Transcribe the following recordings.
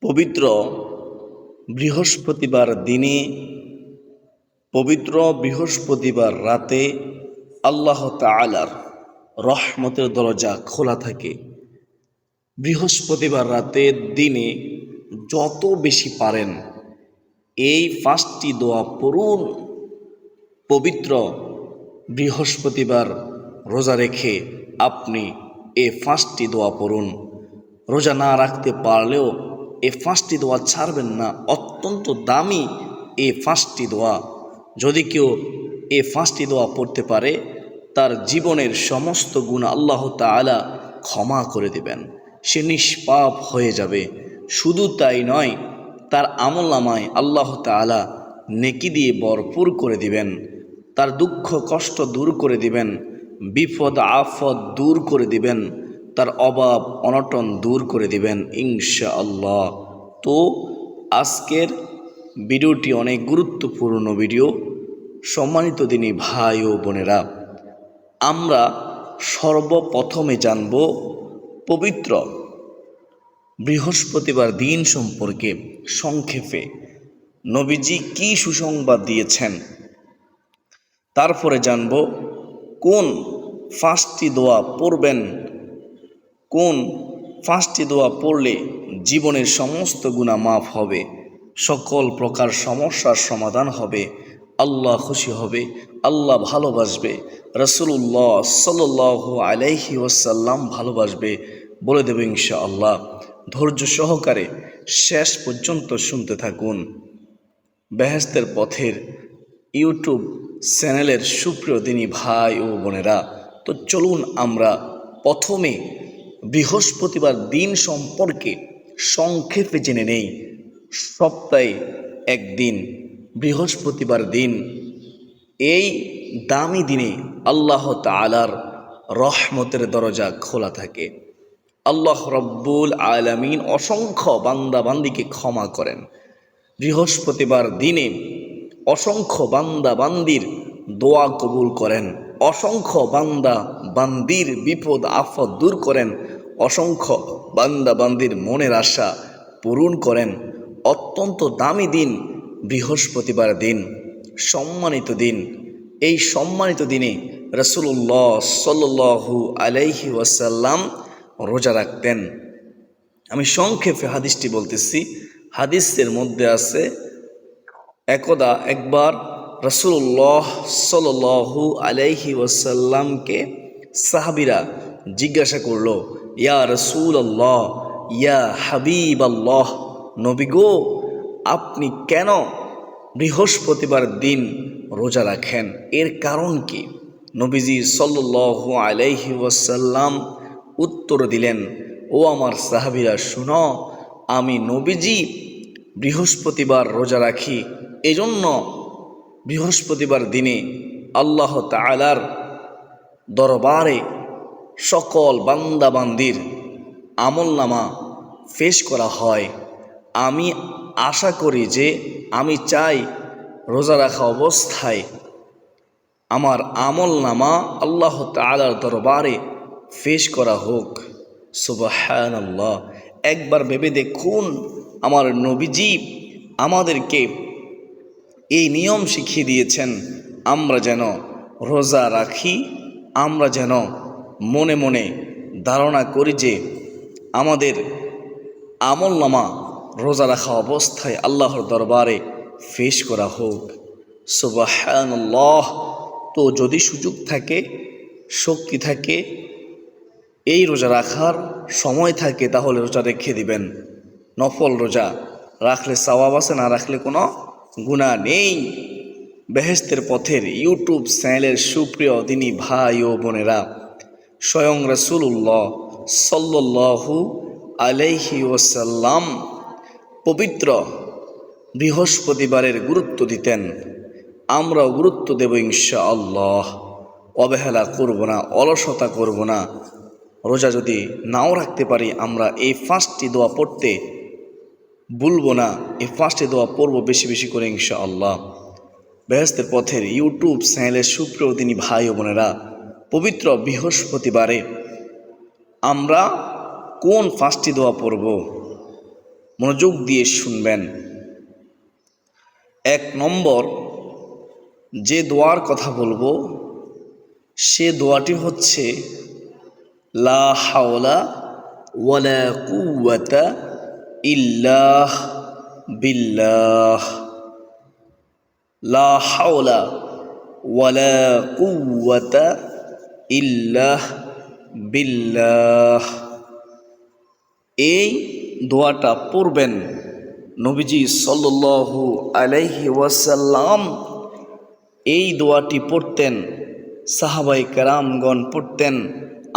পবিত্র বৃহস্পতিবার দিনে, পবিত্র বৃহস্পতিবার রাতে আল্লাহ তাআলার রহমতের দরজা খোলা থাকে। বৃহস্পতিবার রাতের দিনে যত বেশি পারেন এই 5টি দোয়া পড়ুন। পবিত্র বৃহস্পতিবার রোজা রেখে আপনি এই 5টি দোয়া পড়ুন। রোজা না রাখতে পারলেও এই 5টি দোয়া ছাড়বেন না। অত্যন্ত দামি এই 5টি দোয়া। যদি কেউ এই 5টি দোয়া পড়তে পারে তার জীবনের সমস্ত গুনাহ আল্লাহ তাআলা ক্ষমা করে দেবেন। সে নিষ্পাপ হয়ে যাবে। শুধু তাই নয়, তার আমলনামায় আল্লাহ তাআলা নেকি দিয়ে ভরপুর করে দিবেন। তার দুঃখ কষ্ট দূর করে দিবেন, বিপদ আফত দূর করে দিবেন, তার অভাব অনটন দূর করে দিবেন ইনশাআল্লাহ। তো আজকের ভিডিওটি অনেক গুরুত্বপূর্ণ ভিডিও। সম্মানিত দিনী ভাই ও বোনেরা, আমরা সর্বপ্রথমে জানব পবিত্র বৃহস্পতিবার দিন সম্পর্কে সংক্ষেপে নবীজি কি সুসংবাদ দিয়েছেন। তারপরে জানব কোন 5টি দোয়া পড়বেন, কোন 5টি দোয়া পড়লে জীবনের সমস্ত গুনাহ মাফ হবে, সকল প্রকার সমস্যার সমাধান হবে, আল্লাহ খুশি হবে, আল্লাহ ভালোবাসবে, রাসূলুল্লাহ সাল্লাল্লাহু আলাইহি ওয়াসাল্লাম ভালোবাসবে, বলে দেব ইনশাআল্লাহ। ধৈর্য সহকারে শেষ পর্যন্ত শুনতে থাকুন। বেহেশতের পথের ইউটিউব চ্যানেলের সুপ্রিয় দিনী ভাই ও বোনেরা, তো চলুন আমরা প্রথমে বৃহস্পতিবার দিন সম্পর্কে সংক্ষেপে জেনে নেই। সপ্তাহে একদিন বৃহস্পতিবার দিন, এই দামি দিনে আল্লাহ তাআলার রহমতের দরজা খোলা থাকে। আল্লাহ রব্বুল আলামিন অসংখ্য বান্দা বান্দিকে ক্ষমা করেন। বৃহস্পতিবার দিনে অসংখ্য বান্দা বান্দির দোয়া কবুল করেন, অসংখ্য বান্দা বান্দির বিপদ আফত দূর করেন, অসংখ্য বান্দা বান্দির মনের আশা পূরণ করেন। অত্যন্ত দামি দিন বৃহস্পতিবার দিন, সম্মানিত দিন। এই সম্মানিত দিনে রাসূলুল্লাহ সাল্লাল্লাহু আলাইহি ওয়াসাল্লাম রোজা রাখতেন। আমি সংক্ষেপে হাদিসটি বলতেছি। হাদিসের মধ্যে আছে, একবার রাসূলুল্লাহ সাল্লাল্লাহু আলাইহি ওয়াসাল্লামকে সাহাবীরা জিজ্ঞাসা করল, ইয়া রাসূলুল্লাহ, ইয়া হাবিবাল্লাহ, নবী গো, আপনি কেন বৃহস্পতিবার দিন রোজা রাখেন? এর কারণ কি? নবীজি সাল্লাল্লাহু আলাইহি ওয়াসাল্লাম উত্তর দিলেন, ও আমার সাহাবীরা শুনো, আমি নবীজি বৃহস্পতিবার রোজা রাখি এজন্য বৃহস্পতিবার দিনে আল্লাহ তাআলার দরবারে সকল বান্দা বান্দির আমলনামা পেশ করা হয়। আমি আশা করি যে, আমি চাই রোজা রাখা অবস্থায় আমার আমলনামা আল্লাহ তাআলার দরবারে পেশ করা হোক। সুবহানাল্লাহ। একবার ভেবে দেখুন, আমার নবীজি আমাদেরকে এই নিয়ম শিখিয়ে দিয়েছেন, আমরা যেন রোজা রাখি, আমরা যেন মনে মনে ধারণা করি যে আমাদের আমলনামা রোজা রাখা অবস্থায় আল্লাহর দরবারে পেশ করা হোক। সুবহানাল্লাহ। তো যদি সুযোগ থাকে, শক্তি থাকে, এই রোজা রাখার সময় থাকে, তাহলে রোজা রেখে দিবেন। নফল রোজা রাখলে সওয়াব আছে, না রাখলে কোনো গুনাহ নেই। বেহেশতের পথের ইউটিউব চ্যানেলের সুপ্রিয় দিনী ভাই ও বোনেরা, স্বয়ং রাসূলুল্লাহ সাল্লাল্লাহু আলাইহি ওয়াসাল্লাম পবিত্র বৃহস্পতিবারের গুরুত্ব দিতেন। আমরাও গুরুত্ব দেব ইনশাআল্লাহ। অবহেলা করব না, অলসতা করব না। রোজা যদি নাও রাখতে পারি, আমরা এই 5টি দোয়া পড়তে ভুলব না। এই 5টি দোয়া পড়ব বেশি বেশি করে ইনশাআল্লাহ। বেহেশতের পথের ইউটিউব চ্যানেলের সুপ্রিয় দিনী ভাই ও বোনেরা, পবিত্র বৃহস্পতিবারে আমরা কোন 5টি দোয়া পড়ব? মনোযোগ দিয়ে শুনবেন। 1 নম্বর যে দোয়ার কথা বলবো সে দোয়াটি হচ্ছে লা হাওলা ওয়ালা কুওয়াতা ইল্লা বিল্লাহ। লা হাওলা ওয়ালা কুওয়াতা ইল্লা বিল্লাহ। এই দোয়াটা পড়বেন। নবীজি সাল্লাল্লাহু আলাইহি ওয়াসাল্লাম এই দোয়াটি পড়তেন, সাহাবায়ে কেরামগণ পড়তেন,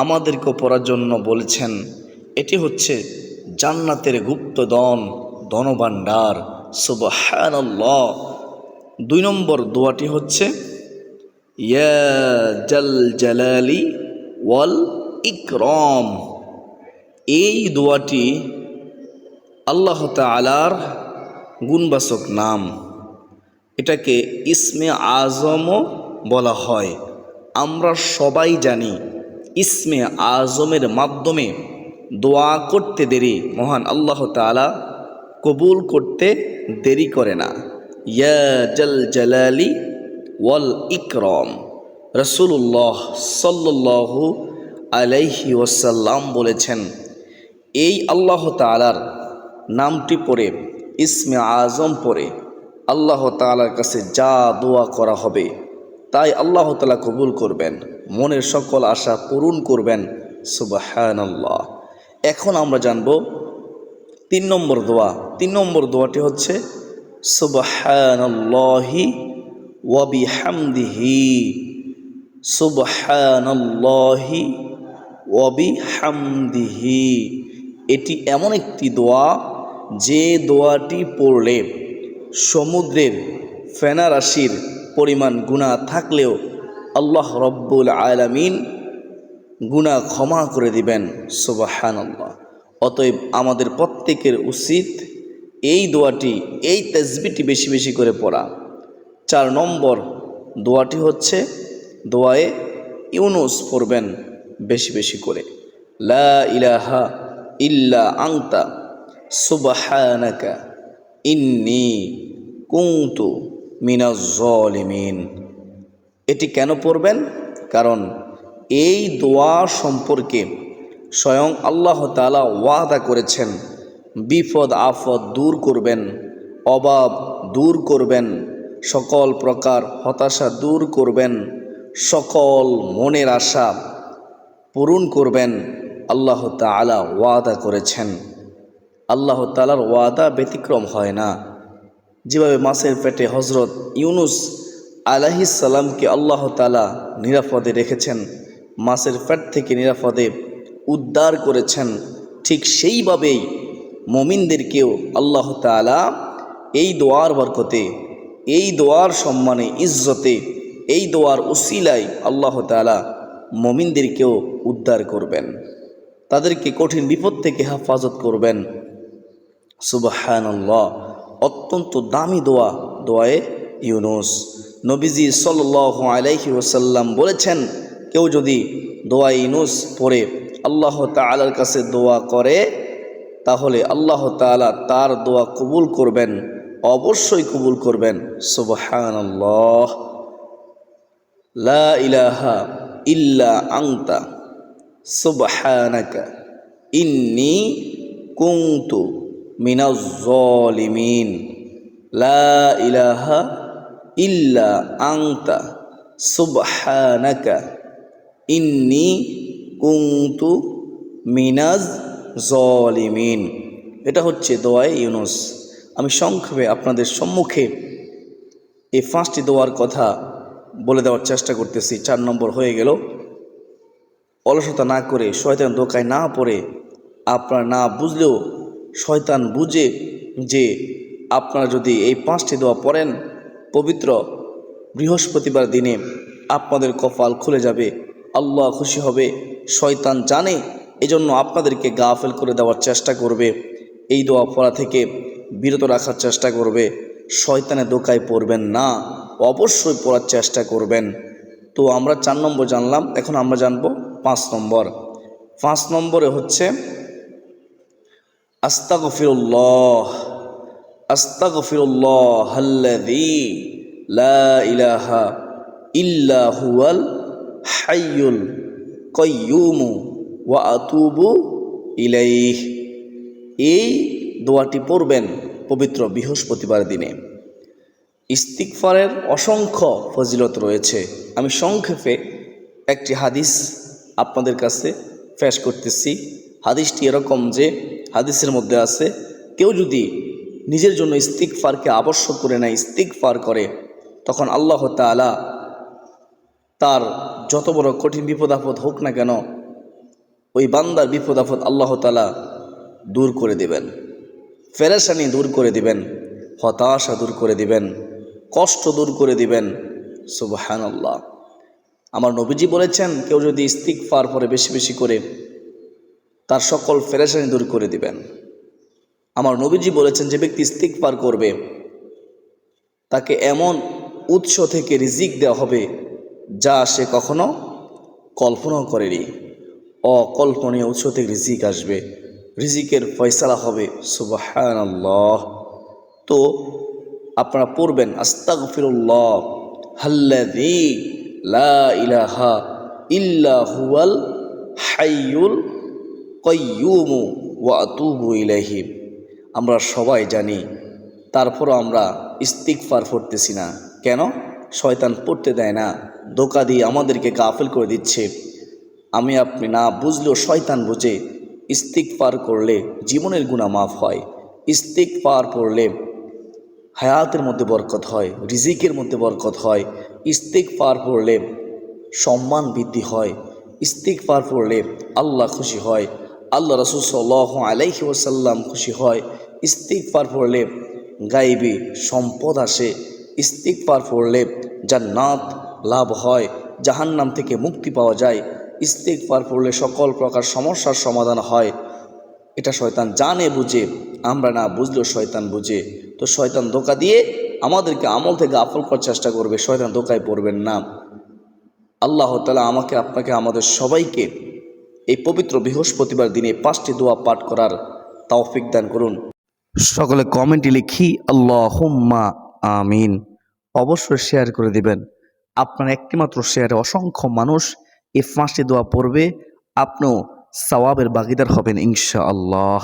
আমাদেরকে পড়ার জন্য বলেছেন। এটি হচ্ছে জান্নাতের গুপ্তধন, ধনভাণ্ডার। সুবহানাল্লাহ। 2 নম্বর দোয়াটি হচ্ছে ইয়া জাল জালালি ওয়াল ইকরাম। এই দোয়াটি আল্লাহ তাআলার গুণবাচক নাম। এটাকে ইসমে আজমও বলা হয়। আমরা সবাই জানি ইসমে আজমের মাধ্যমে দোয়া করতে দেরি মহান আল্লাহ তাআলা কবুল করতে দেরি করে না। ইয়া জাল জালালি ওয়াল ইকরাম। রাসূলুল্লাহ সাল্লাল্লাহু আলাইহি ওয়াসাল্লাম বলেছেন, এই আল্লাহ তাআলার নামটি পড়ে, ইসমে আজম পড়ে আল্লাহ তাআলার কাছে যা দোয়া করা হবে তাই আল্লাহ তাআলা কবুল করবেন, মনের সকল আশা পূরণ করবেন। সুবহানাল্লাহ। এখন আমরা জানব 3 নম্বর দোয়া। 3 নম্বর দোয়াটি হচ্ছে সুবহানাল্লাহি ওয়া বিহামদিহি। সুবহানাল্লাহি ওয়া বিহামদিহি। এটি এমন একটি দোয়া যে দোয়াটি পড়লে সমুদ্রের ফেনা রাশির পরিমাণ গুনাহ থাকলেও আল্লাহ রব্বুল আলামিন গুনাহ ক্ষমা করে দিবেন। সুবহানাল্লাহ। অতএব আমাদের প্রত্যেকের উচিত এই দোয়াটি, এই তাসবিহটি বেশি বেশি করে পড়া। 4 নম্বর দোয়াটি হচ্ছে দোয়ায়ে ইউনুস পড়বেন বেশি বেশি করে। লা ইলাহা ইল্লা আনতা সুবহানাকা ইন্নী কুনতু মিনাজ জালিমিন। এটি কেন পড়বেন? কারণ এই দোয়া সম্পর্কে স্বয়ং আল্লাহ তাআলা ওয়াদা করেছেন, বিপদ আপদ দূর করবেন, অভাব দূর করবেন, সকল প্রকার হতাশা দূর করবেন, সকল মনের আশা পূরণ করবেন। আল্লাহ তাআলা ওয়াদা করেছেন। আল্লাহ তাআলার ওয়াদা ব্যতিক্রম হয় না। যেভাবে মাছের পেটে হজরত ইউনুস আলাইহিস সালামকে আল্লাহ তাআলা নিরাপদে রেখেছেন, মাছের পেট থেকে নিরাপদে উদ্ধার করেছেন, ঠিক সেইভাবেই মুমিনদেরকেও আল্লাহ তাআলা এই দোয়ার বরকতে, এই দোয়ার সম্মানে, ইজ্জতে, এই দোয়ার উসিলায় আল্লাহ তাআলা মুমিনদেরকেও উদ্ধার করবেন, তাদেরকে কঠিন বিপদ থেকে হেফাজত করবেন। সুবহানাল্লাহ। অত্যন্ত দামি দোয়া, দোয়ায়ে ইউনুস। নবীজি সাল্লাল্লাহু আলাইহি ওয়াসাল্লাম বলেছেন, কেউ যদি দোয়ায়ে ইউনুস পড়ে আল্লাহ তাআলার কাছে দোয়া করে তাহলে আল্লাহ তাআলা তার দোয়া কবুল করবেন, অবশ্যই কবুল করবেন। সুবহানাল্লাহ। লা ইলাহা ইল্লা আনতা সুবহানাকা ইন্নী কুনতু মিনাজ জালিমিন। লা ইলাহা ইল্লা আনতা সুবহানাকা ইন্নী কুনতু মিনাজ জালিমিন। এটা হচ্ছে দোয়ায়ে ইউনুস। আমি সংক্ষেপে আপনাদের সম্মুখে এই 5টি দোয়ার কথা বলে দেওয়ার চেষ্টা করতেছি। 4 নম্বর হয়ে গেল। অলসতা না করে, শয়তান ধোঁকায় না পড়ে, আপনারা না বুঝলেও শয়তান বুঝে যে আপনারা যদি এই 5টি দোয়া পড়েন, পবিত্র বৃহস্পতিবার দিনে আপনাদের কপাল খুলে যাবে, আল্লাহ খুশি হবে। শয়তান জানে, এজন্য আপনাদেরকে গাফেল করে দেওয়ার চেষ্টা করবে, এই দোয়া পড়া থেকে বিরত রাখার চেষ্টা করবে। শয়তানের ধোঁকায় পড়বেন না, অবশ্যই পড়ার চেষ্টা করবেন। তো আমরা 4 নম্বর জানলাম, এখন আমরা জানবো 5 নম্বর। 5 নম্বরে হচ্ছে আস্তাগফিরুল্লাহ আস্তাগফিরুল্লাহাল্লাযী লা ইলাহা ইল্লা হুয়াল হাইয়ুল কাইয়্যুম ওয়া আতুবু ইলাইহ। এই দোয়াটি পড়বেন পবিত্র বৃহস্পতিবার দিনে। ইস্তিগফারের অসংখ্য ফজিলত রয়েছে। আমি সংক্ষেপে একটি হাদিস আপনাদের কাছে পেশ করতেছি। হাদিসটি এরকম যে হাদিসের মধ্যে আছে, কেউ যদি নিজের জন্য ইস্তিগফারকে আবশ্যক করে নেয়, ইস্তিগফার করে, তখন আল্লাহ তাআলা তার যত বড় কঠিন বিপদ আপদ হোক না কেন, ওই বান্দার বিপদ আপদ আল্লাহ তাআলা দূর করে দিবেন, পেরেশানি দূর করে দিবেন, হতাশা দূর করে দিবেন, কষ্ট দূর করে দিবেন। সুবহানাল্লাহ। আমার নবীজি বলেছেন, কেউ যদি ইস্তিগফার পরে বেশি বেশি করে, তার সকল পেরেশানি দূর করে দিবেন। আমার নবীজি বলেছেন, যে ব্যক্তি ইস্তিগফার করবে তাকে এমন উৎস থেকে রিজিক দেওয়া হবে যা সে কখনো কল্পনাও করেনি। অকল্পনীয় উৎস থেকে রিজিক আসবে, রিজিকের ফয়সালা হবে। সুবহানাল্লাহ। তো আপনারা পড়বেন আস্তাগফিরুল্লাহ আল্লাযী লা ইলাহা ইল্লা হুয়াল হাইয়ুল কাইয়্যুম ওয়া আতুবু ইলাইহি। আমরা সবাই জানি, তারপরও আমরা ইস্তিগফার পড়তেছি না কেন? শয়তান পড়তে দেয় না, ধোঁকা দিয়ে আমাদেরকে গাফেল করে দিচ্ছে। আমি আপনি না বুঝলেও শয়তান বুঝে। ইস্তিগফার করলে জীবনের গুনাহ মাফ হয়, ইস্তিগফার পড়লে হায়াতের মধ্যে বরকত হয়, রিজিকের মধ্যে বরকত হয়, ইস্তিগফার পড়লে সম্মান বৃদ্ধি হয়, ইস্তিগফার পড়লে আল্লাহ খুশি হয়, আল্লাহ রাসূল সাল্লাল্লাহু আলাইহি ওয়াসাল্লাম খুশি হয়, ইস্তিগফার পড়লে গায়েবী সম্পদ আসে, ইস্তিগফার পড়লে জান্নাত লাভ হয়, জাহান্নাম থেকে মুক্তি পাওয়া যায়, ইস্তিগফার পড়লে সকল প্রকার সমস্যার সমাধান হয়। এটা শয়তান জানে বুঝে, আমরা না বুঝলেও শয়তান বুঝে। তো শয়তান ধোঁকা দিয়ে আমাদেরকে আমল থেকে গাফল করার চেষ্টা করবে। শয়তান ধোঁকায় পড়বেন না। আল্লাহ তাআলা আমাকে, আপনাকে, আমাদের সবাইকে এই পবিত্র বৃহস্পতিবার দিনে 5টি দোয়া পাঠ করার তৌফিক দান করুন। সকলে কমেন্টে লিখি আল্লাহুম্মা আমিন। অবশ্যই শেয়ার করে দিবেন। আপনার একটিমাত্র শেয়ারে অসংখ্য মানুষ এই 5টি দোয়া পড়বে, আপনিও সওয়াবের ভাগীদার হবেন ইনশাআল্লাহ।